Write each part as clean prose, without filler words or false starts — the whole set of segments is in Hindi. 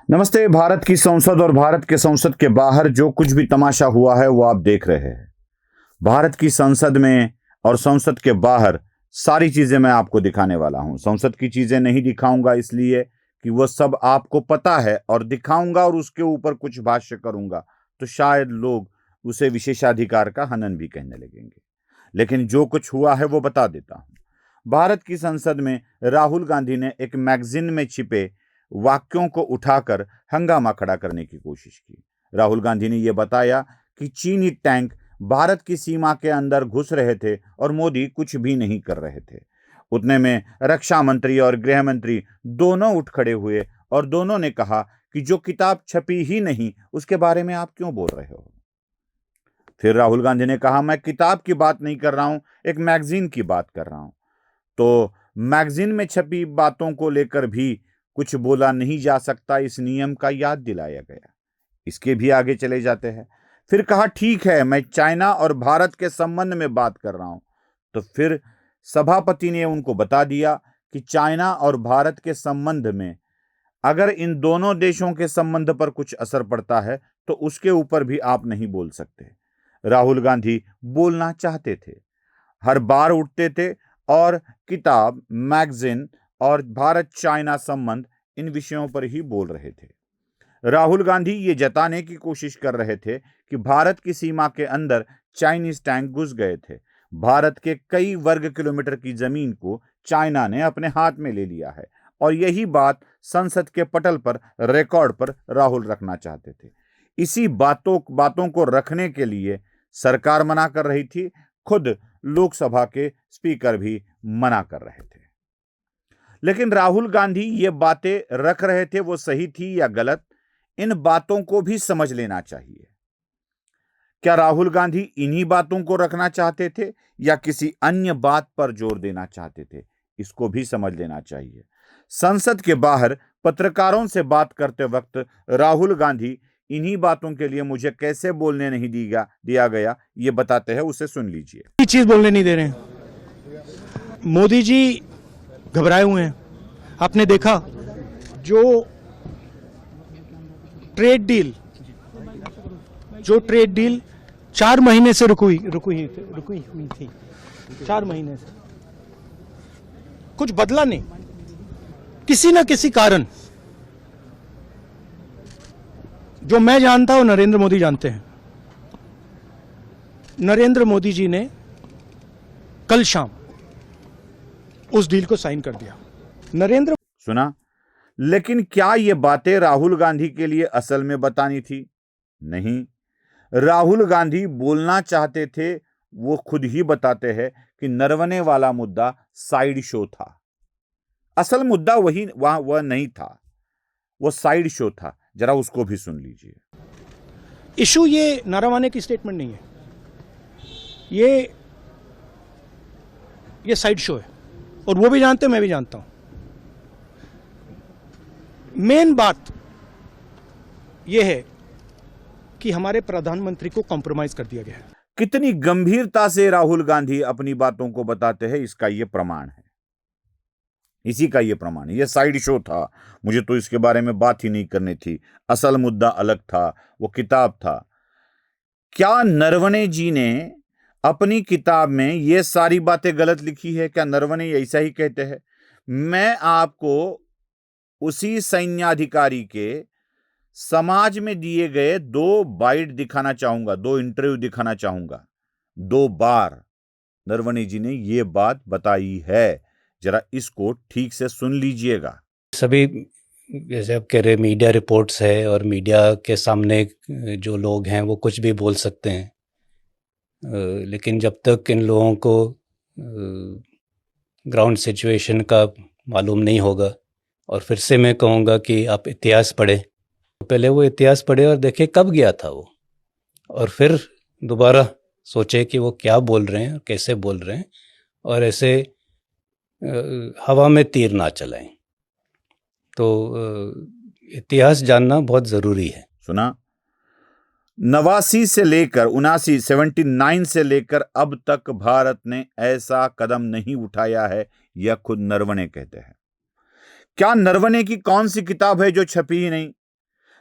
नमस्ते। भारत की संसद और भारत के संसद के बाहर जो कुछ भी तमाशा हुआ है वो आप देख रहे हैं। भारत की संसद में और संसद के बाहर सारी चीजें मैं आपको दिखाने वाला हूं। संसद की चीजें नहीं दिखाऊंगा इसलिए कि वो सब आपको पता है, और दिखाऊंगा और उसके ऊपर कुछ भाष्य करूंगा तो शायद लोग उसे विशेषाधिकार का हनन भी कहने लगेंगे। लेकिन जो कुछ हुआ है वो बता देता हूं। भारत की संसद में राहुल गांधी ने एक मैगजीन में छिपे वाक्यों को उठाकर हंगामा खड़ा करने की कोशिश की। राहुल गांधी ने यह बताया कि चीनी टैंक भारत की सीमा के अंदर घुस रहे थे और मोदी कुछ भी नहीं कर रहे थे। उतने में रक्षा मंत्री और गृह मंत्री दोनों उठ खड़े हुए और दोनों ने कहा कि जो किताब छपी ही नहीं उसके बारे में आप क्यों बोल रहे हो। फिर राहुल गांधी ने कहा, मैं किताब की बात नहीं कर रहा हूं, एक मैगजीन की बात कर रहा हूं। तो मैगजीन में छपी बातों को लेकर भी कुछ बोला नहीं जा सकता, इस नियम का याद दिलाया गया। इसके भी आगे चले जाते हैं। फिर कहा, ठीक है, मैं चाइना और भारत के संबंध में बात कर रहा हूं। तो फिर सभापति ने उनको बता दिया कि चाइना और भारत के संबंध में अगर इन दोनों देशों के संबंध पर कुछ असर पड़ता है तो उसके ऊपर भी आप नहीं बोल सकते। राहुल गांधी बोलना चाहते थे, हर बार उठते थे और किताब, मैगजीन और भारत चाइना संबंध, इन विषयों पर ही बोल रहे थे। राहुल गांधी ये जताने की कोशिश कर रहे थे कि भारत की सीमा के अंदर चाइनीज टैंक घुस गए थे। भारत के कई वर्ग किलोमीटर की जमीन को चाइना ने अपने हाथ में ले लिया है, और यही बात संसद के पटल पर, रिकॉर्ड पर राहुल रखना चाहते थे। इसी बातों को रखने के लिए सरकार मना कर रही थी, खुद लोकसभा के स्पीकर भी मना कर रहे थे। लेकिन राहुल गांधी ये बातें रख रहे थे, वो सही थी या गलत, इन बातों को भी समझ लेना चाहिए। क्या राहुल गांधी इन्हीं बातों को रखना चाहते थे या किसी अन्य बात पर जोर देना चाहते थे, इसको भी समझ लेना चाहिए। संसद के बाहर पत्रकारों से बात करते वक्त राहुल गांधी इन्हीं बातों के लिए मुझे कैसे बोलने नहीं दिया गया ये बताते हैं, उसे सुन लीजिए। चीज बोलने नहीं दे रहे हैं। मोदी जी घबराए हुए हैं। आपने देखा जो ट्रेड डील 4 महीने से रुकी हुई थी। 4 महीने से कुछ बदला नहीं। किसी न किसी कारण, जो मैं जानता हूं नरेंद्र मोदी जानते हैं, नरेंद्र मोदी जी ने कल शाम उस डील को साइन कर दिया। नरेंद्र सुना। लेकिन क्या ये बातें राहुल गांधी के लिए असल में बतानी थी? नहीं। राहुल गांधी बोलना चाहते थे, वो खुद ही बताते हैं कि नरवने वाला मुद्दा साइड शो था। असल मुद्दा वह नहीं था, वो साइड शो था। जरा उसको भी सुन लीजिए। इशू ये नरवाने की स्टेटमेंट नहीं है, ये साइड शो है, और वो भी जानते हैं, मैं भी जानता हूं। मेन बात यह है कि हमारे प्रधानमंत्री को कॉम्प्रोमाइज कर दिया गया है। कितनी गंभीरता से राहुल गांधी अपनी बातों को बताते हैं, इसका यह प्रमाण है। इसी का यह प्रमाण है। यह साइड शो था, मुझे तो इसके बारे में बात ही नहीं करनी थी, असल मुद्दा अलग था, वो किताब था। क्या नरवणे जी ने अपनी किताब में ये सारी बातें गलत लिखी है? क्या नरवणे ऐसा ही कहते हैं? मैं आपको उसी सैन्याधिकारी के समाज में दिए गए 2 बाइट दिखाना चाहूंगा, 2 इंटरव्यू दिखाना चाहूंगा। 2 बार नरवणे जी ने यह बात बताई है। जरा इसको ठीक से सुन लीजिएगा। सभी जैसे आप कह रहे मीडिया रिपोर्ट्स है, और मीडिया के सामने जो लोग हैं वो कुछ भी बोल सकते हैं, लेकिन जब तक इन लोगों को ग्राउंड सिचुएशन का मालूम नहीं होगा, और फिर से मैं कहूँगा कि आप इतिहास पढ़ें, पहले वो इतिहास पढ़े और देखें कब गया था वो, और फिर दोबारा सोचे कि वो क्या बोल रहे हैं, कैसे बोल रहे हैं, और ऐसे हवा में तीर ना चलाएं। तो इतिहास जानना बहुत ज़रूरी है। सुना। 89 से लेकर 79 से लेकर अब तक भारत ने ऐसा कदम नहीं उठाया है, यह खुद नरवणे कहते हैं। क्या नरवणे की कौन सी किताब है जो छपी ही नहीं?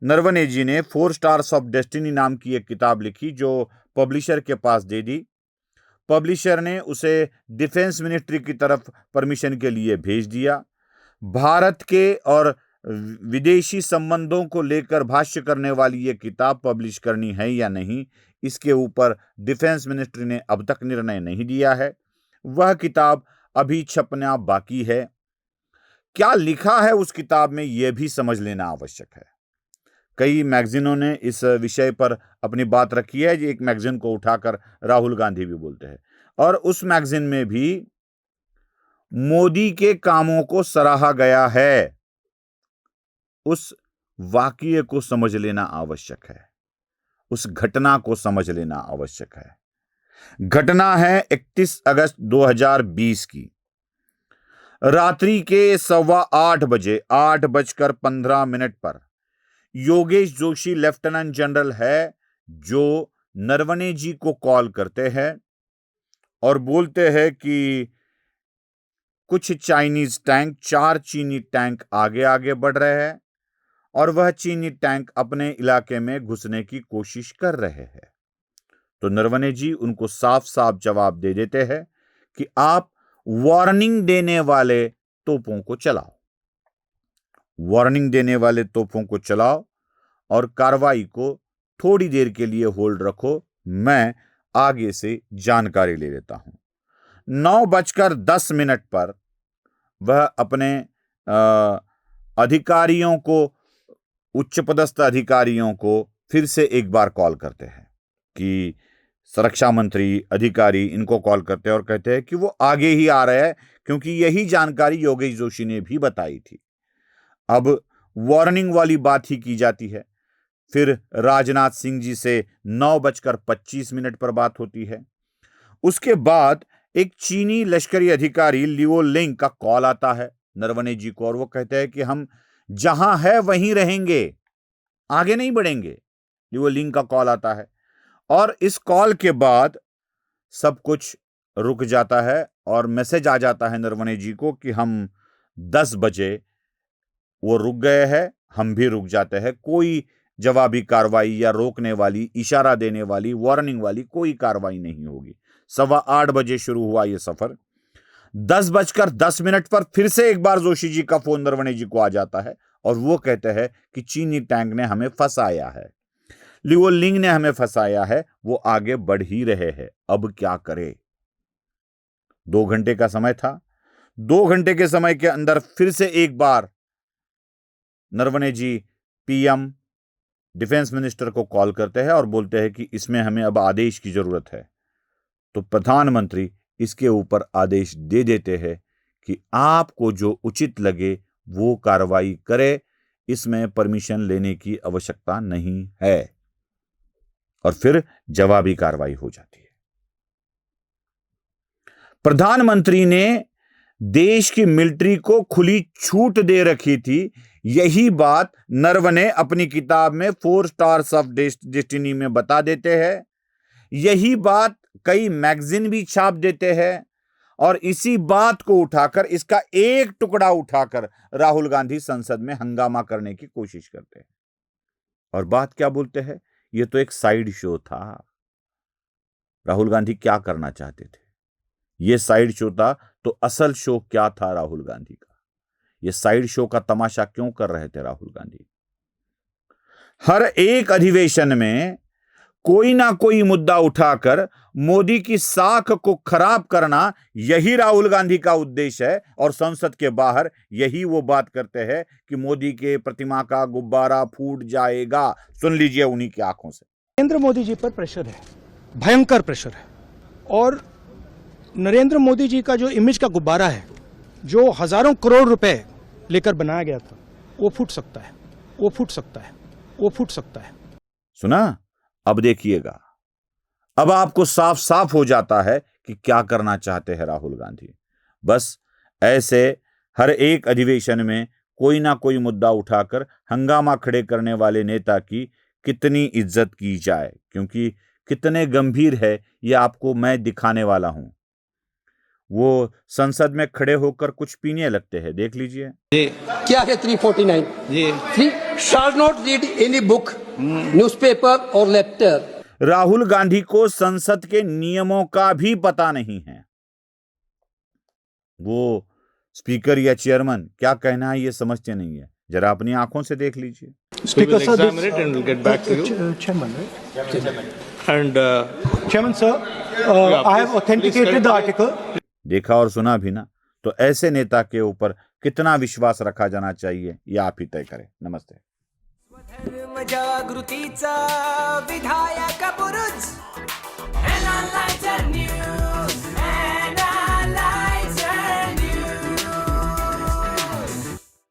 नरवणे जी ने 4 स्टार्स ऑफ डेस्टिनी नाम की एक किताब लिखी जो पब्लिशर के पास दे दी। पब्लिशर ने उसे डिफेंस मिनिस्ट्री की तरफ परमिशन के लिए भेज दिया। भारत के और विदेशी संबंधों को लेकर भाष्य करने वाली ये किताब पब्लिश करनी है या नहीं, इसके ऊपर डिफेंस मिनिस्ट्री ने अब तक निर्णय नहीं दिया है। वह किताब अभी छपना बाकी है। क्या लिखा है उस किताब में यह भी समझ लेना आवश्यक है। कई मैगजीनों ने इस विषय पर अपनी बात रखी है। एक मैगजीन को उठाकर राहुल गांधी भी बोलते हैं, और उस मैगजीन में भी मोदी के कामों को सराहा गया है। उस वाकये को समझ लेना आवश्यक है, उस घटना को समझ लेना आवश्यक है। घटना है 31 अगस्त 2020 की। रात्रि के 8:15 बजे 8:15 पर योगेश जोशी लेफ्टिनेंट जनरल है जो नरवणे जी को कॉल करते हैं और बोलते हैं कि कुछ चाइनीज टैंक, 4 चीनी टैंक आगे आगे बढ़ रहे हैं और वह चीनी टैंक अपने इलाके में घुसने की कोशिश कर रहे हैं। तो नरवणे जी उनको साफ साफ जवाब दे देते हैं कि आप वार्निंग देने वाले तोपों को चलाओ, वार्निंग देने वाले तोपों को चलाओ और कार्रवाई को थोड़ी देर के लिए होल्ड रखो, मैं आगे से जानकारी ले लेता हूं। 9:10 पर वह अपने अधिकारियों को, उच्च पदस्थ अधिकारियों को फिर से एक बार कॉल करते हैं कि सुरक्षा मंत्री, अधिकारी इनको कॉल करते हैं और कहते हैं कि वो आगे ही आ रहे हैं, क्योंकि यही जानकारी योगेश जोशी ने भी बताई थी। अब वार्निंग वाली बात ही की जाती है। फिर राजनाथ सिंह जी से 9:25 पर बात होती है। उसके बाद एक चीनी लश्करी अधिकारी लियो लिंग का कॉल आता है नरवणे जी को, और वो कहते हैं कि हम जहां है वहीं रहेंगे, आगे नहीं बढ़ेंगे। लियो लिंग का कॉल आता है और इस कॉल के बाद सब कुछ रुक जाता है और मैसेज आ जाता है नरवणे जी को कि हम 10 बजे वो रुक गए हैं, हम भी रुक जाते हैं। कोई जवाबी कार्रवाई या रोकने वाली, इशारा देने वाली, वार्निंग वाली कोई कार्रवाई नहीं होगी। 8:15 बजे शुरू हुआ यह सफर। 10:10 पर फिर से एक बार जोशी जी का फोन नरवणे जी को आ जाता है और वो कहते हैं कि चीनी टैंक ने हमें फंसाया है, लियो लिंग ने हमें फंसाया है, वो आगे बढ़ ही रहे हैं, अब क्या करें। 2 घंटे का समय था। 2 घंटे के समय के अंदर फिर से एक बार नरवणे जी पीएम, डिफेंस मिनिस्टर को कॉल करते हैं और बोलते हैं कि इसमें हमें अब आदेश की जरूरत है। तो प्रधानमंत्री इसके ऊपर आदेश दे देते हैं कि आपको जो उचित लगे वो कार्रवाई करे, इसमें परमिशन लेने की आवश्यकता नहीं है। और फिर जवाबी कार्रवाई हो जाती है। प्रधानमंत्री ने देश की मिलिट्री को खुली छूट दे रखी थी। यही बात नरवणे अपनी किताब में 4 स्टार्स ऑफ डेस्टिनी में बता देते हैं। यही बात कई मैगजीन भी छाप देते हैं और इसी बात को उठाकर, इसका एक टुकड़ा उठाकर राहुल गांधी संसद में हंगामा करने की कोशिश करते हैं। और बात क्या बोलते हैं, यह तो एक साइड शो था। राहुल गांधी क्या करना चाहते थे? यह साइड शो था, तो असल शो क्या था राहुल गांधी का? यह साइड शो का तमाशा क्यों कर रहे थे राहुल गांधी? हर एक अधिवेशन में कोई ना कोई मुद्दा उठाकर मोदी की साख को खराब करना, यही राहुल गांधी का उद्देश्य है। और संसद के बाहर यही वो बात करते हैं कि मोदी के प्रतिमा का गुब्बारा फूट जाएगा। सुन लीजिए उन्हीं की आंखों से। नरेंद्र मोदी जी पर प्रेशर है, भयंकर प्रेशर है, और नरेंद्र मोदी जी का जो इमेज का गुब्बारा है, जो हजारों करोड़ रुपए लेकर बनाया गया था, वो फूट सकता है, वो फूट सकता है, वो फूट सकता है। सुना? अब देखिएगा, अब आपको साफ साफ हो जाता है कि क्या करना चाहते हैं राहुल गांधी। बस ऐसे हर एक अधिवेशन में कोई ना कोई मुद्दा उठाकर हंगामा खड़े करने वाले नेता की कितनी इज्जत की जाए, क्योंकि कितने गंभीर है ये आपको मैं दिखाने वाला हूं। वो संसद में खड़े होकर कुछ पीने लगते हैं। देख लीजिए। क्या है 349? जी 3 shall not read any book, newspaper or letter. Rahul Gandhi को संसद के नियमों का भी पता नहीं है। वो स्पीकर या चेयरमैन क्या कहना है ये समझते नहीं है। जरा अपनी आंखों से देख लीजिए। Speaker, sir, examine it and we'll get back to you. Chairman, right? And Chairman, sir, I have authenticated the article. देखा और सुना भी ना, तो ऐसे नेता के ऊपर कितना विश्वास रखा जाना चाहिए ये आप ही तय करें। नमस्ते। धर्म जागृतीचा विधायक बुरुज NLighter News.